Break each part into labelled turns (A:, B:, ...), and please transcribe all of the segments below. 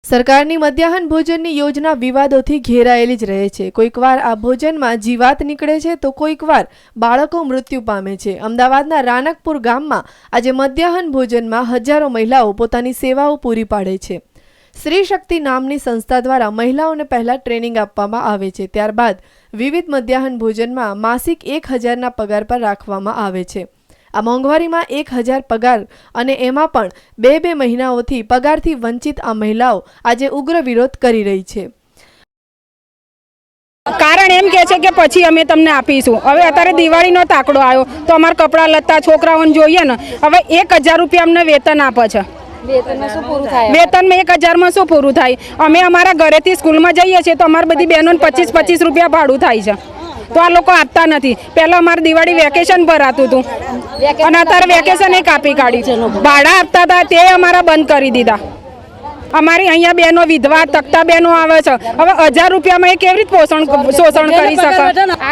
A: સરકારની મધ્યાહન ભોજનની યોજના વિવાદોથી ઘેરાયેલી જ રહે છે। કોઈકવાર આ ભોજનમાં જીવાત નીકળે છે તો કોઈકવાર બાળકો મૃત્યુ પામે છે। અમદાવાદના રાનકપુર ગામમાં આજે મધ્યાહન ભોજનમાં હજારો મહિલાઓ પોતાની સેવાઓ પૂરી પાડે છે। સ્ત્રી શક્તિ નામની સંસ્થા દ્વારા મહિલાઓને પહેલા ટ્રેનિંગ આપવામાં આવે છે, ત્યારબાદ વિવિધ મધ્યાહન ભોજનમાં માસિક 1000ના પગાર પર રાખવામાં આવે છે। આ મોંઘવારીમાં 1000 પગાર અને એમાં પણ બે મહિનાઓથી પગારથી વંચિત આ મહિલાઓ આજે ઉગ્ર વિરોધ કરી રહી છે।
B: કારણ એમ કે છે કે પછી અમે તમને આપીશું। હવે અત્યારે દિવાળીનો તાકડો આવ્યો તો અમારા કપડાં લત્તા છોકરાઓને જોઈએ ને, હવે 1000 રૂપિયા અમને વેતન આપે છે। વેતનમાં 1000 માં શું પૂરું થાય? અમે અમારા ઘરેથી સ્કૂલમાં જઈએ છીએ તો અમારી બધી બહેનોને 25 રૂપિયા ભાડું થાય છે, તો આ લોકો આપતા નથી। પહેલા અમારે દિવાળી વેકેશન ભરાતું હતું અને અત્યારે વેકેશન કાપી કાઢી। ભાડા આપતા હતા તે અમારા બંધ કરી દીધા। અમારી અહીંયા બહેનો વિધવા તકતા બહેનો આવે છે, હવે 1000 રૂપિયામાં એ કેવી રીતે શોષણ કરી શકે?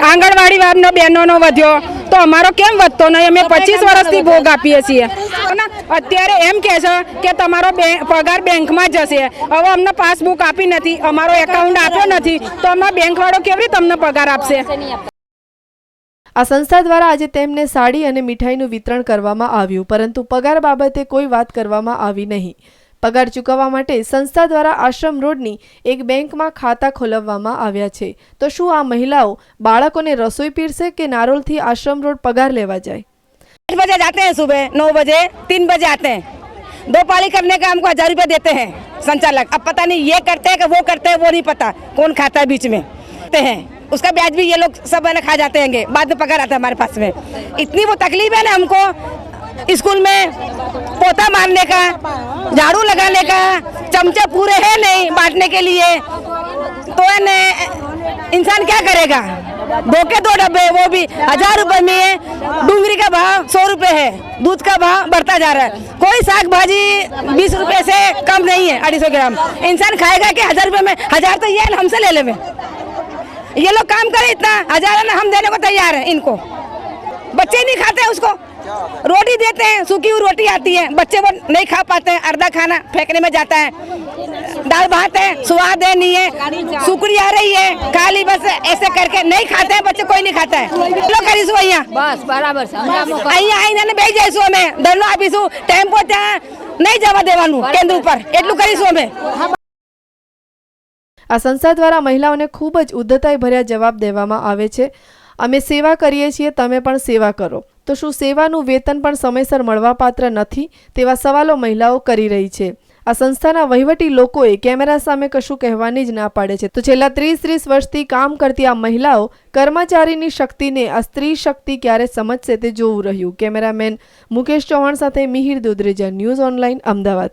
B: આંગણવાડી વાળાનો બહેનોનો વધ્યો તો અમારો કેમ વધતો નહીં? અમે 25 વર્ષથી ભોગ આપીએ છીએ। અત્યારે એમ કહે છે કે તમારો પગાર બેંકમાં જશે। હવે અમને પાસબુક આપી નથી, અમારો એકાઉન્ટ આપ્યો નથી, તો અમારા બેંકવાળો કેવી રીતે અમને પગાર આપશે?
A: આ સંસ્થા દ્વારા આજે તેમને સાડી અને મીઠાઈનું વિતરણ કરવામાં આવ્યું, પરંતુ પગાર બાબતે કોઈ વાત કરવામાં આવી નહીં। પગાર ચૂકવવા માટે સંસ્થા દ્વારા આશ્રમ રોડની એક બેંકમાં ખાતા ખોલાવવામાં આવ્યા છે। તો શું આ મહિલાઓ બાળકોને રસોઈ પીરસે કે નારોલથી આશ્રમ રોડ પગાર લેવા જાય?
C: 8 बजे जाते हैं, सुबह 9 बजे 3 बजे आते हैं। 2 पाली करने का हमको 1000 रुपये देते हैं संचालक। अब पता नहीं ये करते हैं कि वो करते हैं, वो नहीं पता कौन खाता है बीच में हैं। उसका ब्याज भी ये लोग सब खा जाते हैं, बाद में पगार आता है हमारे पास में। इतनी वो तकलीफ है ना हमको, स्कूल में पोता मारने का, झाड़ू लगाने का, चमचे पूरे हैं नहीं बांटने के लिए, तो इंसान क्या करेगा? 2 के 2 डब्बे, वो भी 1000 रुपए में। डूंगरी का भाव 100 रुपए है, दूध का भाव बढ़ता जा रहा है। कोई साग भाजी 20 रुपए से कम नहीं है, 250 ग्राम। इंसान खाएगा कि 1000 रुपए में? 1000 तो ये हमसे ले लेवे। ये लोग काम करे इतना, 1000 हम देने को तैयार है इनको। बच्चे नहीं खाते उसको, रोटी देते हैं, सूखी हुई रोटी आती है, बच्चे वो नहीं खा पाते हैं, आधा खाना फेंकने में जाता है। दाल भात है, स्वाद है नहीं है, सुकड़ी आ रही है, खाली बस ऐसे करके नहीं खाते हैं बच्चे, कोई नहीं खाता है। लोग करीશું અહીંયા બસ બરાબર છે। અહીંયા આવીને બેસી જઈશું અમે, ધરનો આપીશું, ટેમ્પો ત્યાં નહીં જવા દેવાનું કેન્દ્ર ઉપર, એટલું કરીશું અમે।
A: આ સંસ્થા દ્વારા મહિલાઓને ખૂબ જ ઉદ્ધતાઈ ભર્યા જવાબ દેવામાં આવે છે। અમે સેવા કરીએ છીએ, તમે પણ સેવા કરો। તો શું સેવાનું વેતન પણ સમયસર મળવાપાત્ર નથી? તેવા સવાલો મહિલાઓ કરી રહી છે। આ સંસ્થાના વહીવટી લોકોએ કેમેરા સામે કશું કહેવાની જ ના પાડે છે। તો છેલ્લા 30 વર્ષથી કામ કરતી આ મહિલાઓ કર્મચારીની શક્તિને આ સ્ત્રી શક્તિ ક્યારે સમજશે તે જોવું રહ્યું। કેમેરામેન મુકેશ ચૌહાણ સાથે મિહિર દુધરેજા, ન્યૂઝ ઓનલાઈન, અમદાવાદ।